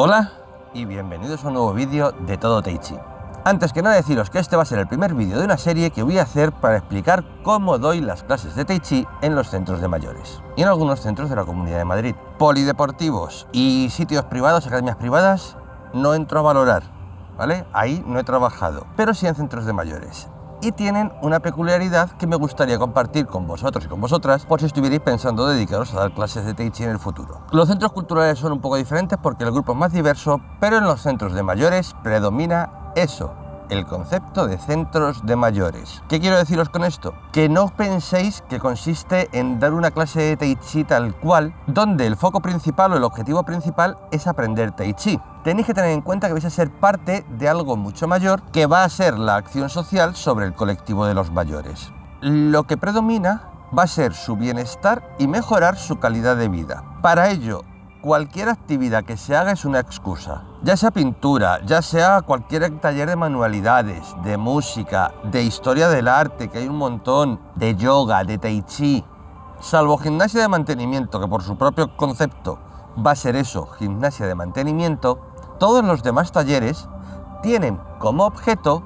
Hola y bienvenidos a un nuevo vídeo de Todo Tai Chi. Antes que nada deciros que este va a ser el primer vídeo de una serie que voy a hacer para explicar cómo doy las clases de Tai Chi en los centros de mayores y en algunos centros de la Comunidad de Madrid. Polideportivos y sitios privados, academias privadas, no entro a valorar, ¿vale? Ahí no he trabajado, pero sí en centros de mayores. Y tienen una peculiaridad que me gustaría compartir con vosotros y con vosotras por si estuvierais pensando dedicaros a dar clases de Tai Chi en el futuro. Los centros culturales son un poco diferentes porque el grupo es más diverso, pero en los centros de mayores predomina eso, el concepto de centros de mayores. ¿Qué quiero deciros con esto? Que no penséis que consiste en dar una clase de Tai Chi tal cual, donde el foco principal o el objetivo principal es aprender Tai Chi. Tenéis que tener en cuenta que vais a ser parte de algo mucho mayor, que va a ser la acción social sobre el colectivo de los mayores. Lo que predomina va a ser su bienestar y mejorar su calidad de vida. Para ello, cualquier actividad que se haga es una excusa, ya sea pintura, ya sea cualquier taller de manualidades, de música, de historia del arte, que hay un montón, de yoga, de Tai Chi, salvo gimnasia de mantenimiento, que por su propio concepto va a ser eso, gimnasia de mantenimiento. Todos los demás talleres tienen como objeto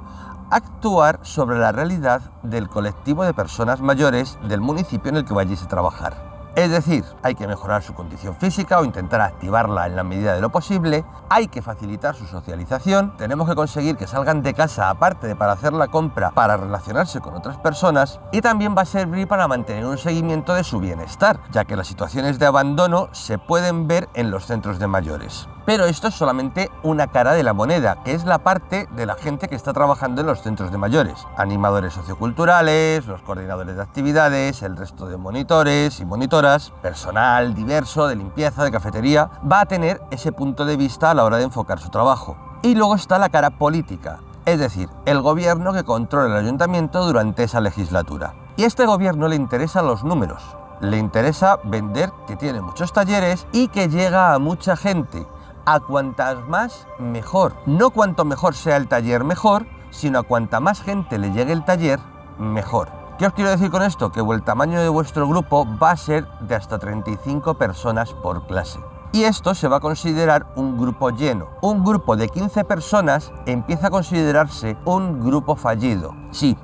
actuar sobre la realidad del colectivo de personas mayores del municipio en el que vayáis a trabajar. Es decir, hay que mejorar su condición física o intentar activarla en la medida de lo posible, hay que facilitar su socialización, tenemos que conseguir que salgan de casa aparte de para hacer la compra, para relacionarse con otras personas, y también va a servir para mantener un seguimiento de su bienestar, ya que las situaciones de abandono se pueden ver en los centros de mayores. Pero esto es solamente una cara de la moneda, que es la parte de la gente que está trabajando en los centros de mayores. Animadores socioculturales, los coordinadores de actividades, el resto de monitores y monitoras, personal diverso de limpieza, de cafetería, va a tener ese punto de vista a la hora de enfocar su trabajo. Y luego está la cara política, es decir, el gobierno que controla el ayuntamiento durante esa legislatura. Y a este gobierno le interesan los números, le interesa vender que tiene muchos talleres y que llega a mucha gente. A cuantas más, mejor. No cuanto mejor sea el taller, mejor, sino a cuanta más gente le llegue el taller, mejor. ¿Qué os quiero decir con esto? Que el tamaño de vuestro grupo va a ser de hasta 35 personas por clase. Y esto se va a considerar un grupo lleno. Un grupo de 15 personas empieza a considerarse un grupo fallido. Sí,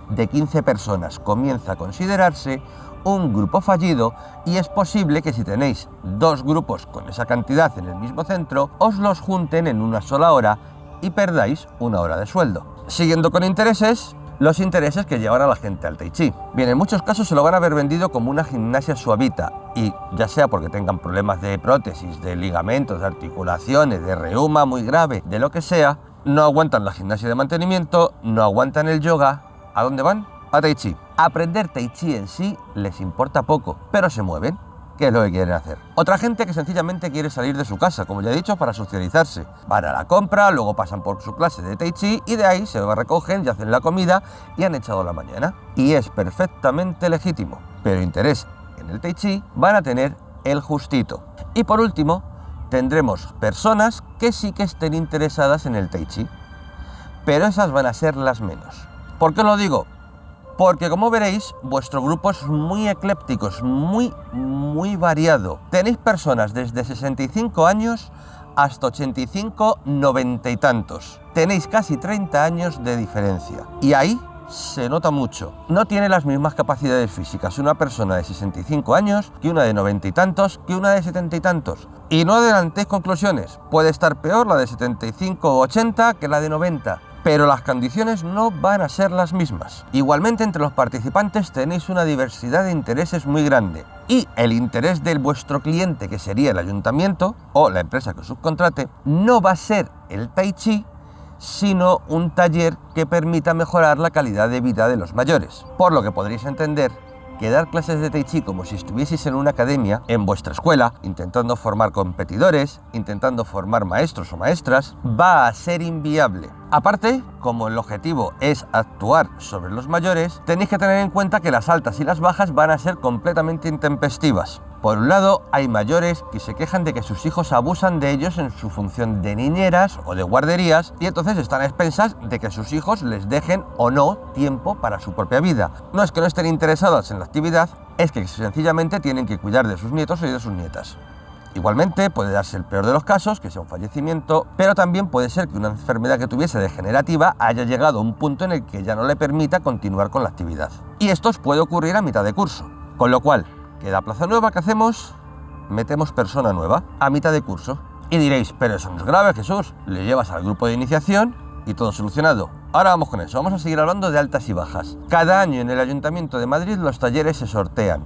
de 15 personas comienza a considerarse un grupo fallido, y es posible que si tenéis dos grupos con esa cantidad en el mismo centro, os los junten en una sola hora y perdáis una hora de sueldo. Siguiendo con intereses, los intereses que llevan a la gente al Tai Chi. Bien, en muchos casos se lo van a haber vendido como una gimnasia suavita, y ya sea porque tengan problemas de prótesis, de ligamentos, de articulaciones, de reuma muy grave, de lo que sea, no aguantan la gimnasia de mantenimiento, no aguantan el yoga. ¿A dónde van? A Tai Chi. Aprender Tai Chi en sí les importa poco, pero se mueven. ¿Qué es lo que quieren hacer? Otra gente que sencillamente quiere salir de su casa, como ya he dicho, para socializarse. Van a la compra, luego pasan por su clase de Tai Chi y de ahí se recogen y hacen la comida y han echado la mañana. Y es perfectamente legítimo, pero interés en el Tai Chi van a tener el justito. Y por último, tendremos personas que sí que estén interesadas en el Tai Chi, pero esas van a ser las menos. ¿Por qué lo digo? Porque como veréis, vuestro grupo es muy ecléptico, es muy variado. Tenéis personas desde 65 años hasta 85, 90 y tantos. Tenéis casi 30 años de diferencia. Y ahí se nota mucho. No tiene las mismas capacidades físicas una persona de 65 años que una de 90 y tantos, que una de 70 y tantos. Y no adelantéis conclusiones. Puede estar peor la de 75 o 80 que la de 90. Pero las condiciones no van a ser las mismas. Igualmente, entre los participantes tenéis una diversidad de intereses muy grande, y el interés de vuestro cliente, que sería el ayuntamiento o la empresa que os subcontrate, no va a ser el Tai Chi, sino un taller que permita mejorar la calidad de vida de los mayores. Por lo que podréis entender que dar clases de Tai Chi como si estuvieseis en una academia, en vuestra escuela, intentando formar competidores, intentando formar maestros o maestras, va a ser inviable. Aparte, como el objetivo es actuar sobre los mayores, tenéis que tener en cuenta que las altas y las bajas van a ser completamente intempestivas. Por un lado, hay mayores que se quejan de que sus hijos abusan de ellos en su función de niñeras o de guarderías, y entonces están a expensas de que sus hijos les dejen o no tiempo para su propia vida. No es que no estén interesados en la actividad, es que sencillamente tienen que cuidar de sus nietos y de sus nietas. Igualmente puede darse el peor de los casos, que sea un fallecimiento, pero también puede ser que una enfermedad que tuviese degenerativa haya llegado a un punto en el que ya no le permita continuar con la actividad. Y esto os puede ocurrir a mitad de curso. Con lo cual, queda plaza nueva, ¿qué hacemos? Metemos persona nueva a mitad de curso. Y diréis, pero eso no es grave, Jesús. Le llevas al grupo de iniciación y todo solucionado. Ahora vamos con eso, vamos a seguir hablando de altas y bajas. Cada año en el Ayuntamiento de Madrid los talleres se sortean.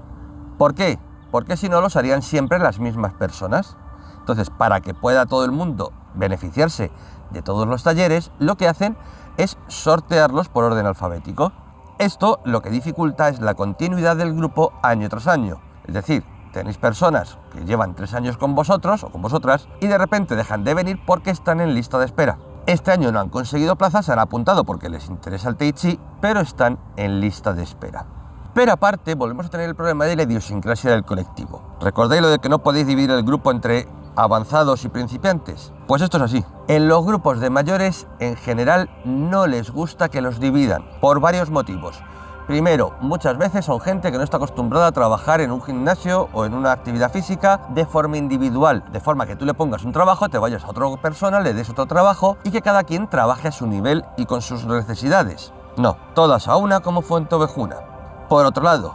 ¿Por qué? Porque si no los harían siempre las mismas personas. Entonces, para que pueda todo el mundo beneficiarse de todos los talleres, lo que hacen es sortearlos por orden alfabético. Esto lo que dificulta es la continuidad del grupo año tras año. Es decir, tenéis personas que llevan 3 años con vosotros o con vosotras y de repente dejan de venir porque están en lista de espera. Este año no han conseguido plazas, se han apuntado porque les interesa el Tai Chi, pero están en lista de espera. Pero aparte, volvemos a tener el problema de la idiosincrasia del colectivo. ¿Recordáis lo de que no podéis dividir el grupo entre avanzados y principiantes? Pues esto es así. En los grupos de mayores, en general, no les gusta que los dividan, por varios motivos. Primero, muchas veces son gente que no está acostumbrada a trabajar en un gimnasio o en una actividad física de forma individual, de forma que tú le pongas un trabajo, te vayas a otra persona, le des otro trabajo y que cada quien trabaje a su nivel y con sus necesidades. No, todas a una como fuente ovejuna. Por otro lado,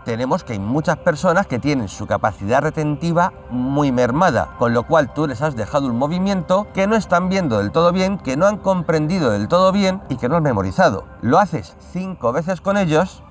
tenemos que hay muchas personas que tienen su capacidad retentiva muy mermada, con lo cual tú les has dejado un movimiento que no están viendo del todo bien, que no han comprendido del todo bien y que no han memorizado. Lo haces 5 veces con ellos,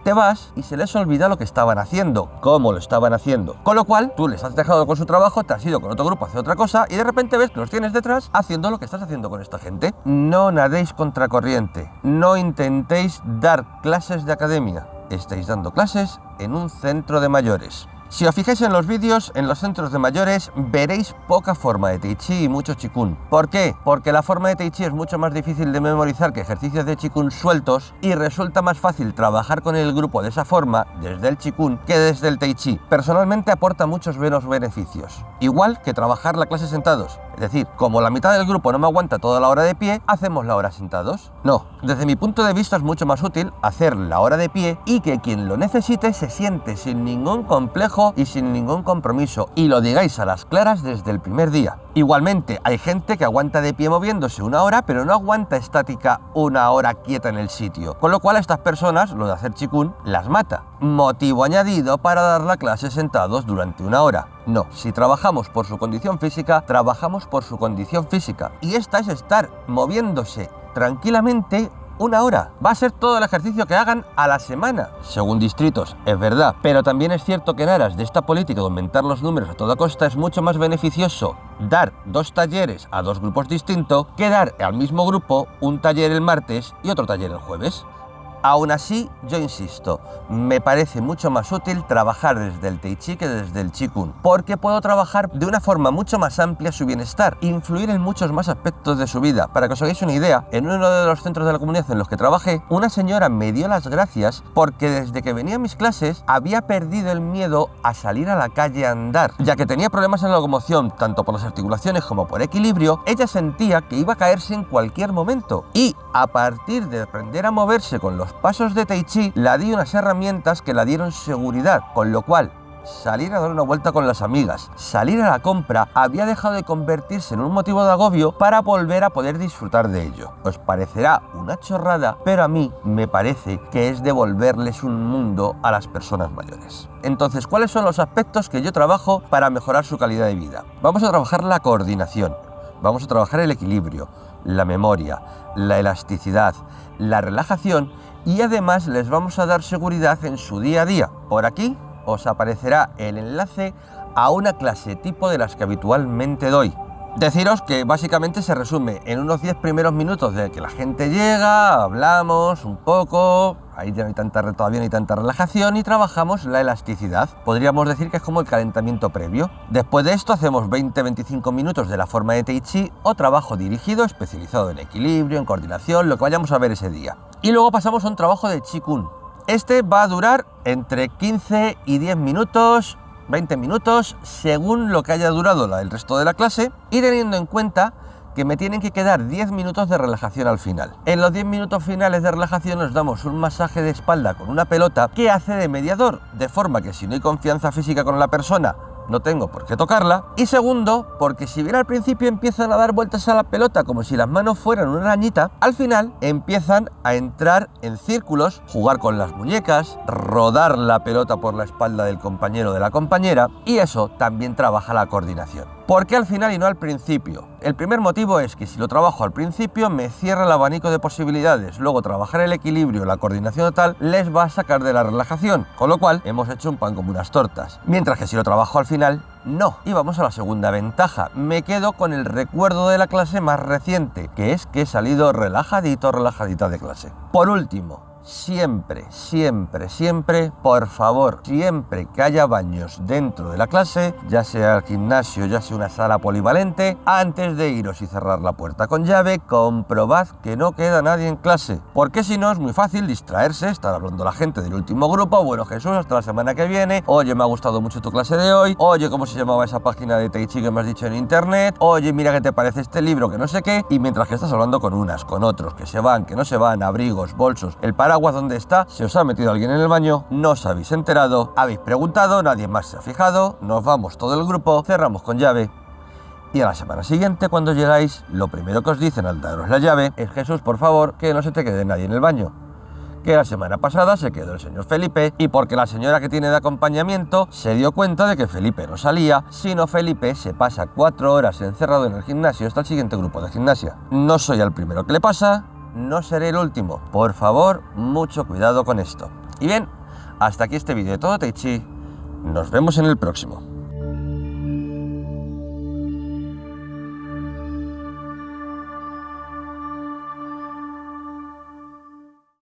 te vas y se les olvida lo que estaban haciendo, cómo lo estaban haciendo. Con lo cual, tú les has dejado con su trabajo, te has ido con otro grupo a hacer otra cosa y de repente ves que los tienes detrás haciendo lo que estás haciendo con esta gente. No nadéis contracorriente, no intentéis dar clases de academia. Estáis dando clases en un centro de mayores. Si os fijáis en los vídeos, en los centros de mayores veréis poca forma de Tai Chi y mucho Qigong. ¿Por qué? Porque la forma de Tai Chi es mucho más difícil de memorizar que ejercicios de Qigong sueltos y resulta más fácil trabajar con el grupo de esa forma, desde el Qigong, que desde el Tai Chi. Personalmente aporta muchos menos beneficios. Igual que trabajar la clase sentados. Es decir, como la mitad del grupo no me aguanta toda la hora de pie, hacemos la hora sentados. No, desde mi punto de vista es mucho más útil hacer la hora de pie y que quien lo necesite se siente sin ningún complejo y sin ningún compromiso y lo digáis a las claras desde el primer día. Igualmente, hay gente que aguanta de pie moviéndose 1 hora, pero no aguanta estática 1 hora quieta en el sitio. Con lo cual a estas personas, lo de hacer Qigong, las mata. Motivo añadido para dar la clase sentados durante 1 hora. No, si trabajamos por su condición física, trabajamos por su condición física. Y esta es estar moviéndose tranquilamente 1 hora. Va a ser todo el ejercicio que hagan a la semana, según distritos, es verdad. Pero también es cierto que en aras de esta política de aumentar los números a toda costa es mucho más beneficioso dar 2 talleres a 2 grupos distintos que dar al mismo grupo un taller el martes y otro taller el jueves. Aún así, yo insisto, me parece mucho más útil trabajar desde el Tai Chi que desde el Qigong, porque puedo trabajar de una forma mucho más amplia su bienestar, influir en muchos más aspectos de su vida. Para que os hagáis una idea, en uno de los centros de la comunidad en los que trabajé, una señora me dio las gracias porque desde que venía a mis clases había perdido el miedo a salir a la calle a andar, ya que tenía problemas en la locomoción, tanto por las articulaciones como por equilibrio. Ella sentía que iba a caerse en cualquier momento y a partir de aprender a moverse con los pasos de Tai Chi, la di unas herramientas que la dieron seguridad, con lo cual salir a dar una vuelta con las amigas, salir a la compra, había dejado de convertirse en un motivo de agobio para volver a poder disfrutar de ello. Os parecerá una chorrada, pero a mí me parece que es devolverles un mundo a las personas mayores. Entonces, ¿cuáles son los aspectos que yo trabajo para mejorar su calidad de vida? Vamos a trabajar la coordinación, vamos a trabajar el equilibrio, la memoria, la elasticidad, la relajación y además les vamos a dar seguridad en su día a día. Por aquí os aparecerá el enlace a una clase tipo de las que habitualmente doy. Deciros que básicamente se resume en unos 10 primeros minutos de que la gente llega, hablamos un poco, ahí ya no hay todavía no hay tanta relajación y trabajamos la elasticidad. Podríamos decir que es como el calentamiento previo. Después de esto hacemos 20-25 minutos de la forma de Tai Chi o trabajo dirigido especializado en equilibrio, en coordinación, lo que vayamos a ver ese día. Y luego pasamos a un trabajo de Qigong. Este va a durar entre 15 y 10 minutos, 20 minutos, según lo que haya durado el resto de la clase, y teniendo en cuenta que me tienen que quedar 10 minutos de relajación al final. En los 10 minutos finales de relajación nos damos un masaje de espalda con una pelota que hace de mediador, de forma que si no hay confianza física con la persona, no tengo por qué tocarla. Y segundo, porque si bien al principio empiezan a dar vueltas a la pelota como si las manos fueran una arañita, al final empiezan a entrar en círculos, jugar con las muñecas, rodar la pelota por la espalda del compañero o de la compañera, y eso también trabaja la coordinación. ¿Por qué al final y no al principio? El primer motivo es que si lo trabajo al principio me cierra el abanico de posibilidades, luego trabajar el equilibrio, la coordinación tal, les va a sacar de la relajación, con lo cual hemos hecho un pan como unas tortas. Mientras que si lo trabajo al final, no. Y vamos a la segunda ventaja, me quedo con el recuerdo de la clase más reciente, que es que he salido relajadito, relajadita de clase. Por último, siempre, por favor, siempre que haya baños dentro de la clase, ya sea el gimnasio, ya sea una sala polivalente, antes de iros y cerrar la puerta con llave, comprobad que no queda nadie en clase, porque si no es muy fácil distraerse, estar hablando la gente del último grupo, bueno Jesús, hasta la semana que viene, oye, me ha gustado mucho tu clase de hoy, oye, ¿cómo se llamaba esa página de Tai Chi que me has dicho en internet? Oye, mira qué te parece este libro, que no sé qué, y mientras que estás hablando con unas, con otros, que se van, que no se van, abrigos, bolsos, el paraguas donde está, se os ha metido alguien en el baño, no os habéis enterado, habéis preguntado, nadie más se ha fijado, nos vamos todo el grupo, cerramos con llave. Y a la semana siguiente, cuando llegáis, lo primero que os dicen al daros la llave es: Jesús, por favor, que no se te quede nadie en el baño. Que la semana pasada se quedó el señor Felipe, y porque la señora que tiene de acompañamiento se dio cuenta de que Felipe no salía, sino Felipe se pasa 4 horas encerrado en el gimnasio hasta el siguiente grupo de gimnasia. No soy el primero que le pasa, no seré el último. Por favor, mucho cuidado con esto. Y bien, hasta aquí este vídeo de Todo Tai Chi. Nos vemos en el próximo.